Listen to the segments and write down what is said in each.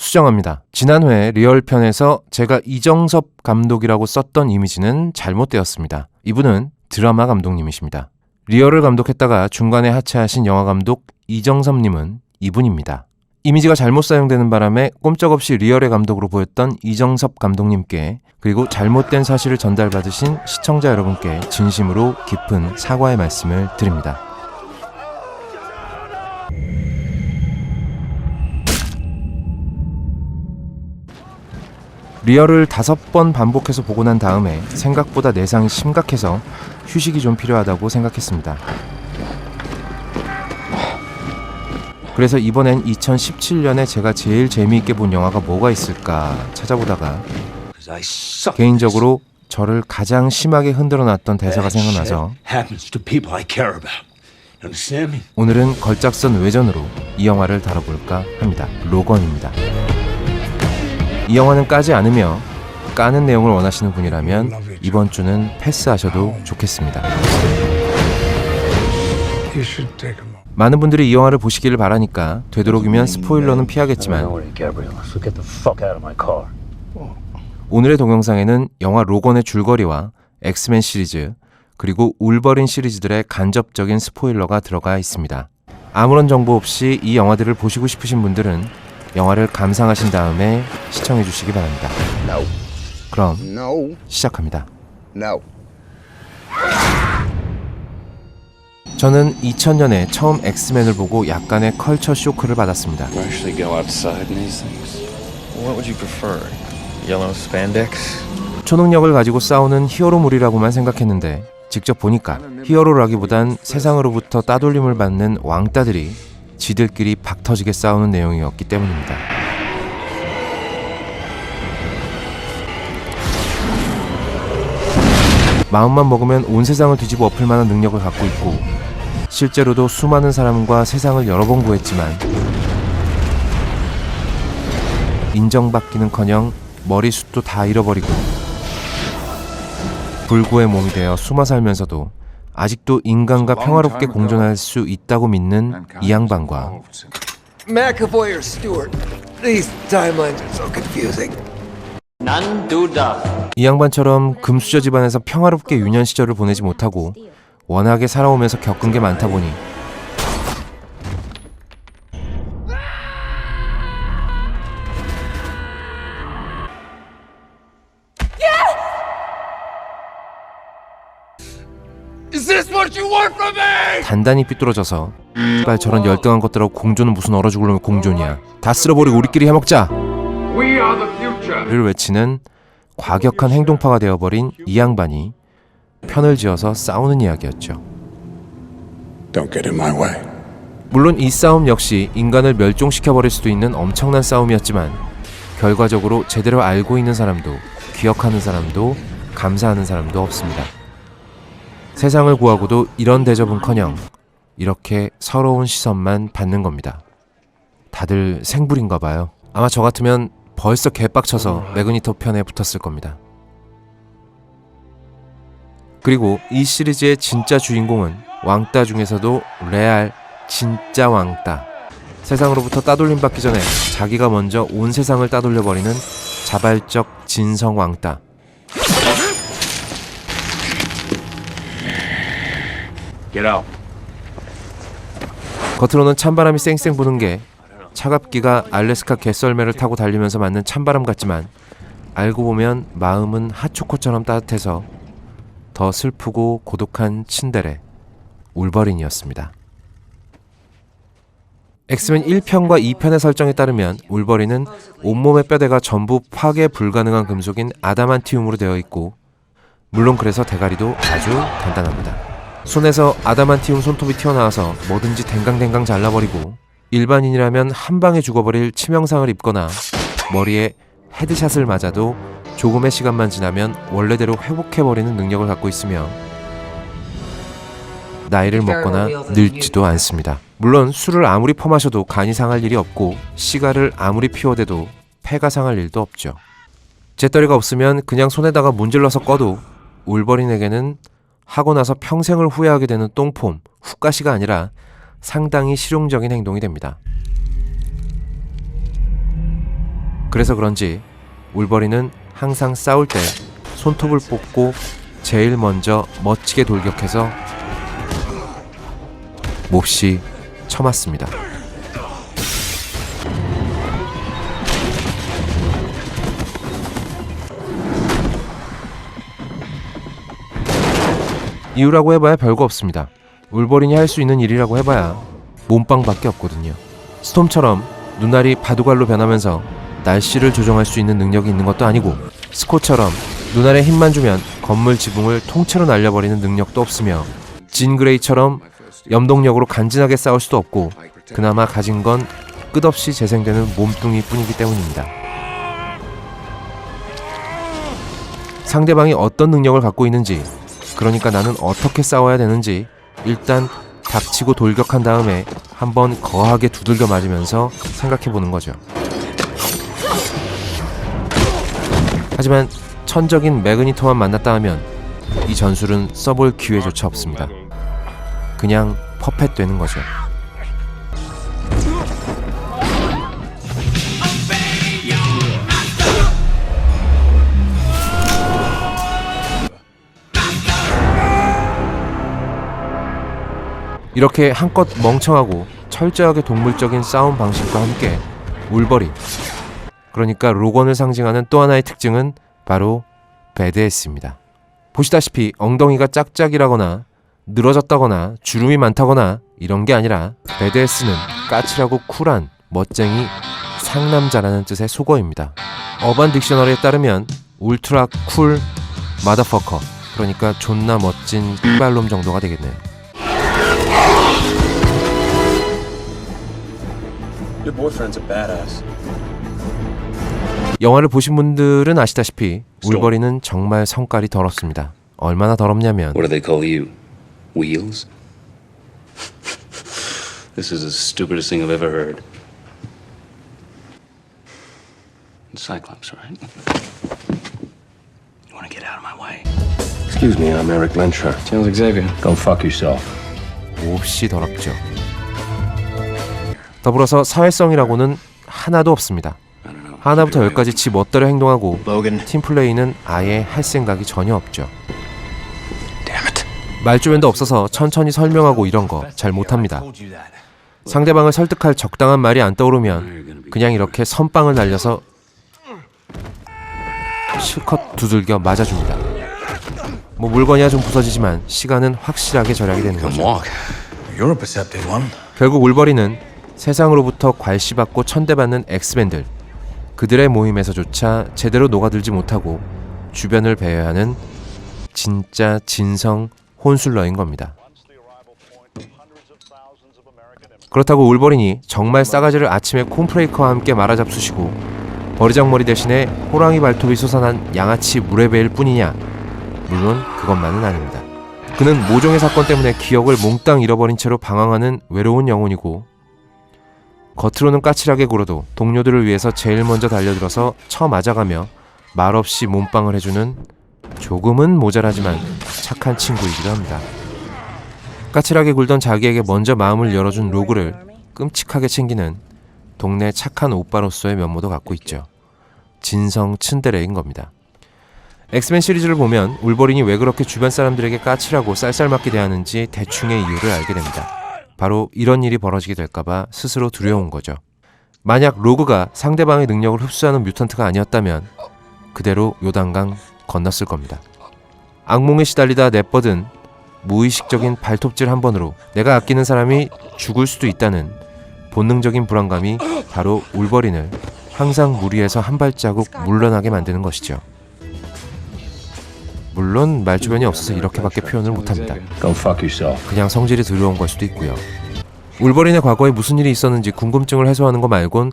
수정합니다. 지난 회 리얼편에서 제가 이정섭 감독이라고 썼던 이미지는 잘못되었습니다. 이분은 드라마 감독님이십니다. 리얼을 감독했다가 중간에 하차하신 영화 감독 이정섭님은 이분입니다. 이미지가 잘못 사용되는 바람에 꼼짝없이 리얼의 감독으로 보였던 이정섭 감독님께, 그리고 잘못된 사실을 전달받으신 시청자 여러분께 진심으로 깊은 사과의 말씀을 드립니다. 리얼을 5번 반복해서 보고 난 다음에 생각보다 내상이 심각해서 휴식이 좀 필요하다고 생각했습니다. 그래서 이번엔 2017년에 제가 제일 재미있게 본 영화가 뭐가 있을까 찾아보다가 개인적으로 저를 가장 심하게 흔들어놨던 대사가 생각나서 오늘은 걸작선 외전으로 이 영화를 다뤄볼까 합니다. 로건입니다. 이 영화는 까지 않으며 까는 내용을 원하시는 분이라면 이번 주는 패스하셔도 좋겠습니다. 많은 분들이 이 영화를 보시기를 바라니까 되도록이면 스포일러는 피하겠지만 오늘의 동영상에는 영화 로건의 줄거리와 엑스맨 시리즈 그리고 울버린 시리즈들의 간접적인 스포일러가 들어가 있습니다. 아무런 정보 없이 이 영화들을 보시고 싶으신 분들은 영화를 감상하신 다음에 시청해 주시기 바랍니다. 그럼 시작합니다. 저는 2000년에 처음 엑스맨을 보고 약간의 컬처 쇼크를 받았습니다. 초능력을 가지고 싸우는 히어로물이라고만 생각했는데 직접 보니까 히어로라기보단 세상으로부터 따돌림을 받는 왕따들이 지들끼리 박터지게 싸우는 내용이었기 때문입니다. 마음만 먹으면 온 세상을 뒤집어 엎을 만한 능력을 갖고 있고 실제로도 수많은 사람과 세상을 여러 번 구했지만 인정받기는커녕 머리숱도 다 잃어버리고 불구의 몸이 되어 숨어 살면서도 아직도 인간과 평화롭게 공존할 수 있다고 믿는 이 양반과 이 양반처럼 금수저 집안에서 평화롭게 유년 시절을 보내지 못하고 워낙에 살아오면서 겪은 게 많다 보니 단단히 삐뚤어져서 빨 저런 열등한 것들하고 공존은 무슨 얼어 죽을 놈의 공존이야. 다 쓸어버리고 우리끼리 해먹자! 를 외치는 과격한 행동파가 되어버린 이 양반이 편을 지어서 싸우는 이야기였죠. 물론 이 싸움 역시 인간을 멸종시켜버릴 수도 있는 엄청난 싸움이었지만 결과적으로 제대로 알고 있는 사람도 기억하는 사람도 감사하는 사람도 없습니다. 세상을 구하고도 이런 대접은커녕 이렇게 서러운 시선만 받는 겁니다. 다들 생불인가 봐요. 아마 저 같으면 벌써 개빡쳐서 매그니토 편에 붙었을 겁니다. 그리고 이 시리즈의 진짜 주인공은 왕따 중에서도 레알 진짜 왕따, 세상으로부터 따돌림 받기 전에 자기가 먼저 온 세상을 따돌려버리는 자발적 진성 왕따. 겉으로는 찬바람이 쌩쌩 부는 게 차갑기가 알래스카 개썰매를 타고 달리면서 맞는 찬바람 같지만 알고 보면 마음은 핫초코처럼 따뜻해서 더 슬프고 고독한 츤데레 울버린이었습니다. 엑스맨 1편과 2편의 설정에 따르면 울버린은 온몸의 뼈대가 전부 파괴 불가능한 금속인 아다만티움으로 되어 있고 물론 그래서 대가리도 아주 단단합니다. 손에서 아다만티움 손톱이 튀어나와서 뭐든지 댕강댕강 잘라버리고 일반인이라면 한 방에 죽어버릴 치명상을 입거나 머리에 헤드샷을 맞아도 조금의 시간만 지나면 원래대로 회복해버리는 능력을 갖고 있으며 나이를 먹거나 늙지도 않습니다. 물론 술을 아무리 퍼마셔도 간이 상할 일이 없고 시가를 아무리 피워대도 폐가 상할 일도 없죠. 재떨이가 없으면 그냥 손에다가 문질러서 꺼도 울버린에게는 하고 나서 평생을 후회하게 되는 똥폼, 훅가시가 아니라 상당히 실용적인 행동이 됩니다. 그래서 그런지 울버린은 항상 싸울 때 손톱을 뽑고 제일 먼저 멋지게 돌격해서 몹시 쳐맞습니다. 이유라고 해봐야 별거 없습니다. 울버린이 할 수 있는 일이라고 해봐야 몸빵밖에 없거든요. 스톰처럼 눈알이 바둑알로 변하면서 날씨를 조정할 수 있는 능력이 있는 것도 아니고, 스코처럼 눈알에 힘만 주면 건물 지붕을 통째로 날려버리는 능력도 없으며, 진 그레이처럼 염동력으로 간지나게 싸울 수도 없고, 그나마 가진 건 끝없이 재생되는 몸뚱이 뿐이기 때문입니다. 상대방이 어떤 능력을 갖고 있는지, 그러니까 나는 어떻게 싸워야 되는지 일단 닥치고 돌격한 다음에 한번 거하게 두들겨 맞으면서 생각해보는 거죠. 하지만 천적인 매그니토만 만났다 하면 이 전술은 써볼 기회조차 없습니다. 그냥 퍼펫 되는 거죠. 이렇게 한껏 멍청하고 철저하게 동물적인 싸움 방식과 함께 울버린, 그러니까 로건을 상징하는 또 하나의 특징은 바로 배드에스입니다. 보시다시피 엉덩이가 짝짝이라거나 늘어졌다거나 주름이 많다거나 이런 게 아니라 배드에스는 까칠하고 쿨한 멋쟁이 상남자라는 뜻의 속어입니다. 어반 딕셔너리에 따르면 울트라 쿨 마더퍼커, 그러니까 존나 멋진 삐발놈 정도가 되겠네요. Your boyfriend's a badass. 영화를 보신 분들은 아시다시피 울버린은 정말 성깔이 더럽습니다. 얼마나 더럽냐면 What do they call you? Wheels? This is the stupidest thing I've ever heard. Cyclops, right? You want to get out of my way? Excuse me, I'm Eric Lensher. Charles Xavier. Go fuck yourself. 몹시 더럽죠. 더불어서 사회성이라고는 하나도 없습니다. 하나부터 열까지 지 멋대로 행동하고 팀플레이는 아예 할 생각이 전혀 없죠. 말주변도 없어서 천천히 설명하고 이런 거 잘 못합니다. 상대방을 설득할 적당한 말이 안 떠오르면 그냥 이렇게 선빵을 날려서 실컷 두들겨 맞아줍니다. 뭐 물건이야 좀 부서지지만 시간은 확실하게 절약이 되는 거죠. 결국 울버린은 세상으로부터 괄시받고 천대받는 엑스맨들, 그들의 모임에서조차 제대로 녹아들지 못하고 주변을 배회하는 진짜 진성 혼술러인 겁니다. 그렇다고 울버린이 정말 싸가지를 아침에 콘프레이커와 함께 말아잡수시고 버리장머리 대신에 호랑이 발톱이 솟아난 양아치 무레배일 뿐이냐? 물론 그것만은 아닙니다. 그는 모종의 사건 때문에 기억을 몽땅 잃어버린 채로 방황하는 외로운 영혼이고, 겉으로는 까칠하게 굴어도 동료들을 위해서 제일 먼저 달려들어서 쳐맞아가며 말없이 몸빵을 해주는 조금은 모자라지만 착한 친구이기도 합니다. 까칠하게 굴던 자기에게 먼저 마음을 열어준 로그를 끔찍하게 챙기는 동네 착한 오빠로서의 면모도 갖고 있죠. 진성 츤데레인 겁니다. 엑스맨 시리즈를 보면 울버린이 왜 그렇게 주변 사람들에게 까칠하고 쌀쌀맞게 대하는지 대충의 이유를 알게 됩니다. 바로 이런 일이 벌어지게 될까봐 스스로 두려운 거죠. 만약 로그가 상대방의 능력을 흡수하는 뮤턴트가 아니었다면 그대로 요단강 건넜을 겁니다. 악몽에 시달리다 내뻗은 무의식적인 발톱질 한 번으로 내가 아끼는 사람이 죽을 수도 있다는 본능적인 불안감이 바로 울버린을 항상 무리해서 한 발자국 물러나게 만드는 것이죠. 물론 말주변이 없어서 이렇게밖에 표현을 못합니다. Go fuck yourself. 그냥 성질이 들어온 걸 수도 있고요. 울버린의 과거에 무슨 일이 있었는지 궁금증을 해소하는 거 말곤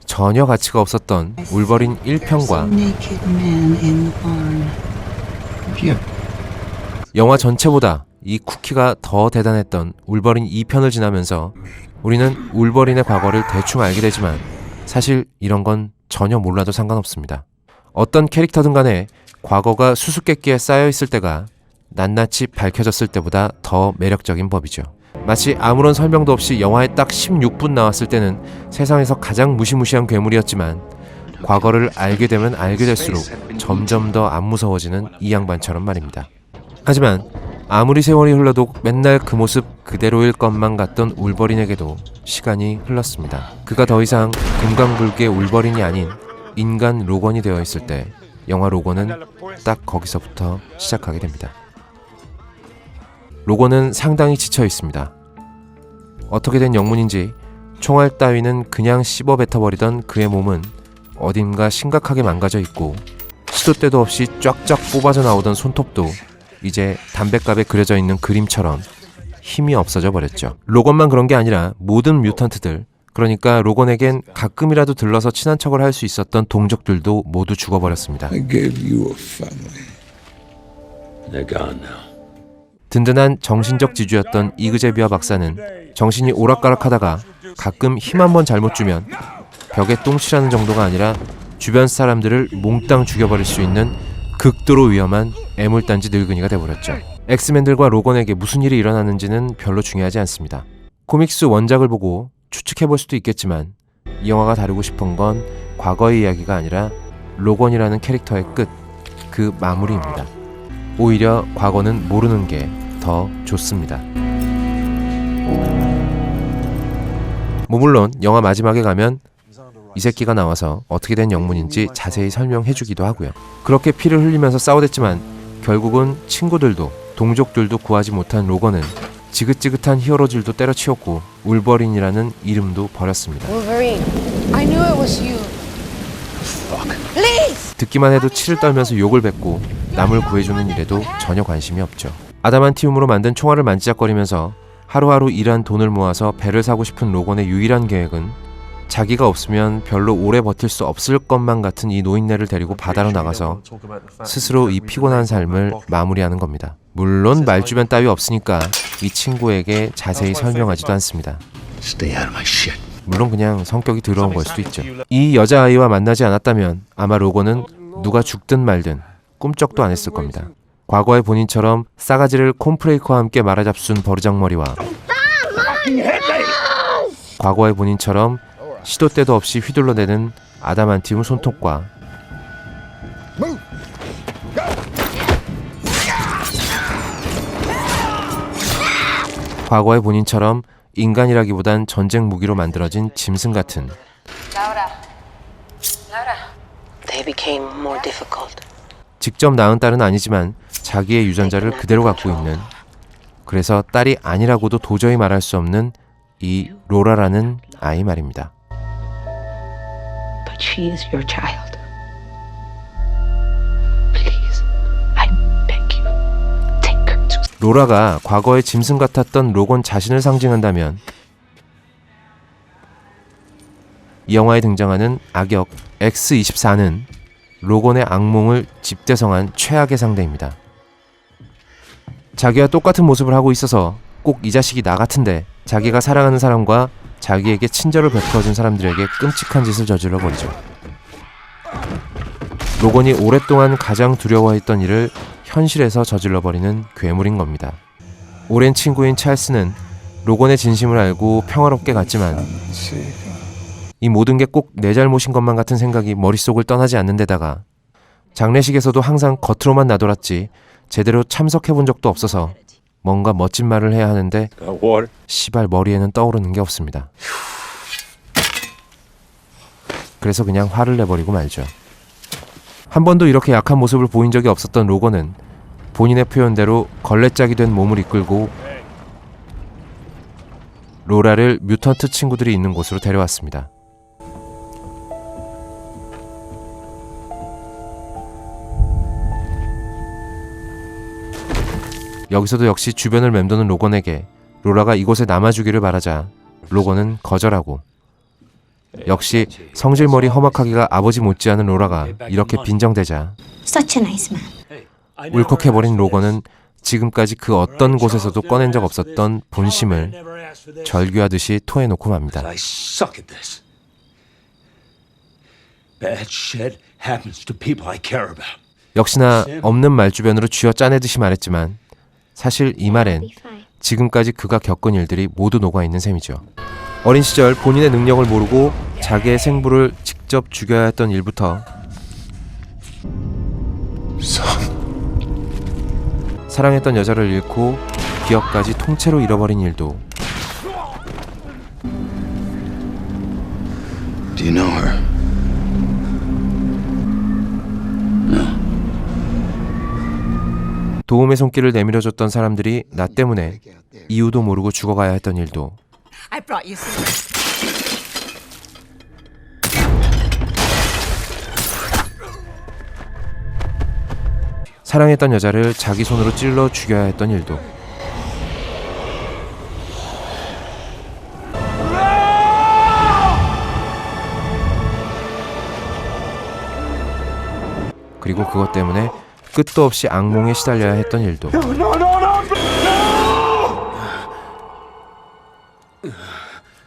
전혀 가치가 없었던 울버린 1편과 영화 전체보다 이 쿠키가 더 대단했던 울버린 2편을 지나면서 우리는 울버린의 과거를 대충 알게 되지만 사실 이런 건 전혀 몰라도 상관없습니다. 어떤 캐릭터든 간에 과거가 수수께끼에 쌓여있을 때가 낱낱이 밝혀졌을 때보다 더 매력적인 법이죠. 마치 아무런 설명도 없이 영화에 딱 16분 나왔을 때는 세상에서 가장 무시무시한 괴물이었지만 과거를 알게 되면 알게 될수록 점점 더 안 무서워지는 이 양반처럼 말입니다. 하지만 아무리 세월이 흘러도 맨날 그 모습 그대로일 것만 같던 울버린에게도 시간이 흘렀습니다. 그가 더 이상 금강불개 울버린이 아닌 인간 로건이 되어 있을 때 영화 로건은 딱 거기서부터 시작하게 됩니다. 로건은 상당히 지쳐 있습니다. 어떻게 된 영문인지 총알 따위는 그냥 씹어 뱉어버리던 그의 몸은 어딘가 심각하게 망가져 있고 시도 때도 없이 쫙쫙 뽑아져 나오던 손톱도 이제 담뱃갑에 그려져 있는 그림처럼 힘이 없어져 버렸죠. 로건만 그런 게 아니라 모든 뮤턴트들, 그러니까 로건에겐 가끔이라도 들러서 친한 척을 할 수 있었던 동족들도 모두 죽어버렸습니다. I gave you a family. They're gone now. 든든한 정신적 지주였던 이그제비아 박사는 정신이 오락가락하다가 가끔 힘 한 번 잘못 주면 벽에 똥칠하는 정도가 아니라 주변 사람들을 몽땅 죽여버릴 수 있는 극도로 위험한 애물단지 늙은이가 돼버렸죠. 엑스맨들과 로건에게 무슨 일이 일어나는지는 별로 중요하지 않습니다. 코믹스 원작을 보고 추측해볼 수도 있겠지만 이 영화가 다루고 싶은 건 과거의 이야기가 아니라 로건이라는 캐릭터의 끝, 그 마무리입니다. 오히려 과거는 모르는 게 더 좋습니다. 물론 영화 마지막에 가면 이 새끼가 나와서 어떻게 된 영문인지 자세히 설명해주기도 하고요. 그렇게 피를 흘리면서 싸우댔지만 결국은 친구들도 동족들도 구하지 못한 로건은 지긋지긋한 히어로들도 때려치웠고 울버린이라는 이름도 버렸습니다. Wolverine, I knew it was you. Please! 듣기만 해도 치를 떨면서 욕을 뱉고 남을 구해주는 일에도 전혀 관심이 없죠. 아다만티움으로 만든 총알을 만지작거리면서 하루하루 일한 돈을 모아서 배를 사고 싶은 로건의 유일한 계획은 자기가 없으면 별로 오래 버틸 수 없을 것만 같은 이 노인네를 데리고 바다로 나가서 스스로 이 피곤한 삶을 마무리하는 겁니다. 물론 말주변 따위 없으니까 이 친구에게 자세히 설명하지도 않습니다. Stay out of my shit. 물론 그냥 성격이 더러운 걸 수도 있죠. 이 여자아이와 만나지 않았다면 아마 로건은 누가 죽든 말든 꿈쩍도 안 했을 겁니다. 과거의 본인처럼 싸가지를 콤프레이크와 함께 말아잡순 버르장머리와 과거의 본인처럼 시도 때도 없이 휘둘러대는 아다만티움 손톱과 과거의 본인처럼 인간이라기보단 전쟁 무기로 만들어진 짐승 같은 They became more difficult. 직접 낳은 딸은 아니지만 자기의 유전자를 그대로 갖고 있는, 그래서 딸이 아니라고도 도저히 말할 수 없는 이 로라라는 아이 말입니다. But she is your child. Please, I beg you, take her to... 로라가 과거의 짐승 같았던 로건 자신을 상징한다면 이 영화에 등장하는 악역 X24는 로건의 악몽을 집대성한 최악의 상대입니다. 자기와 똑같은 모습을 하고 있어서 꼭 이 자식이 나 같은데 자기가 사랑하는 사람과 자기에게 친절을 베풀어준 사람들에게 끔찍한 짓을 저질러 버리죠. 로건이 오랫동안 가장 두려워했던 일을 현실에서 저질러 버리는 괴물인 겁니다. 오랜 친구인 찰스는 로건의 진심을 알고 평화롭게 갔지만 이 모든 게 꼭 내 잘못인 것만 같은 생각이 머릿속을 떠나지 않는 데다가 장례식에서도 항상 겉으로만 나돌았지 제대로 참석해본 적도 없어서 뭔가 멋진 말을 해야 하는데 시발 머리에는 떠오르는 게 없습니다. 그래서 그냥 화를 내버리고 말죠. 한 번도 이렇게 약한 모습을 보인 적이 없었던 로건은 본인의 표현대로 걸레짝이 된 몸을 이끌고 로라를 뮤턴트 친구들이 있는 곳으로 데려왔습니다. 여기서도 역시 주변을 맴도는 로건에게 로라가 이곳에 남아주기를 바라자 로건은 거절하고, 역시 성질머리 험악하기가 아버지 못지않은 로라가 이렇게 빈정대자 Such a nice man. 울컥해버린 로건은 지금까지 그 어떤 곳에서도 꺼낸 적 없었던 본심을 절규하듯이 토해놓고 맙니다. I suck at this. Bad shit happens to people I care about. 역시나 없는 말주변으로 쥐어 짜내듯이 말했지만 사실 이 말엔 지금까지 그가 겪은 일들이 모두 녹아있는 셈이죠. 어린 시절 본인의 능력을 모르고 자기의 생부를 직접 죽여야 했던 일부터 사랑했던 여자를 잃고 기억까지 통째로 잃어버린 일도 Do you know her? 도움의 손길을 내밀어줬던 사람들이 나 때문에 이유도 모르고 죽어가야 했던 일도 I brought you some. 사랑했던 여자를 자기 손으로 찔러 죽여야 했던 일도 그리고 그것 때문에 끝도 없이 악몽에 시달려야 했던 일도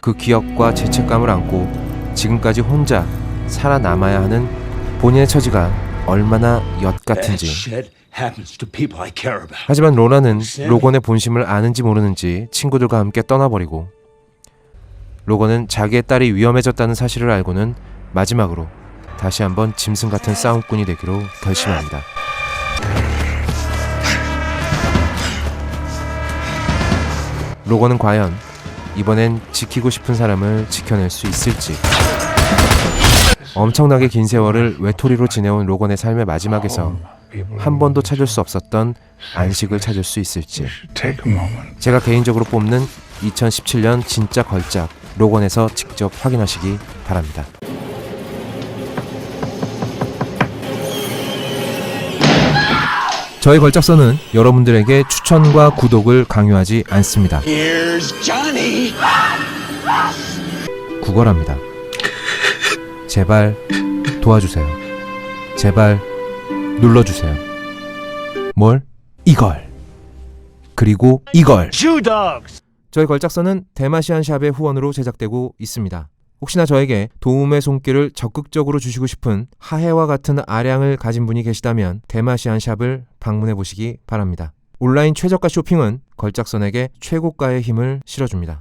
그 기억과 죄책감을 안고 지금까지 혼자 살아남아야 하는 본인의 처지가 얼마나 엿 That 같은지. shit happens to people I care about. 하지만 로나는 로건의 본심을 아는지 모르는지 친구들과 함께 떠나버리고 로건은 자기의 딸이 위험해졌다는 사실을 알고는 마지막으로 다시 한번 짐승 같은 싸움꾼이 되기로 결심합니다. 로건은 과연 이번엔 지키고 싶은 사람을 지켜낼 수 있을지. 엄청나게 긴 세월을 외톨이로 지내온 로건의 삶의 마지막에서 한 번도 찾을 수 없었던 안식을 찾을 수 있을지. Take a moment. 제가 개인적으로 뽑는 2017년 진짜 걸작 로건에서 직접 확인하시기 바랍니다. 저희 걸작서는 여러분들에게 추천과 구독을 강요하지 않습니다. 구걸합니다. 제발 도와주세요. 제발 눌러주세요. 뭘? 이걸. 그리고 이걸. 저희 걸작서는 대마시안 샵의 후원으로 제작되고 있습니다. 혹시나 저에게 도움의 손길을 적극적으로 주시고 싶은 하해와 같은 아량을 가진 분이 계시다면 대마시안 샵을 방문해 보시기 바랍니다. 온라인 최저가 쇼핑은 걸작선에게 최고가의 힘을 실어줍니다.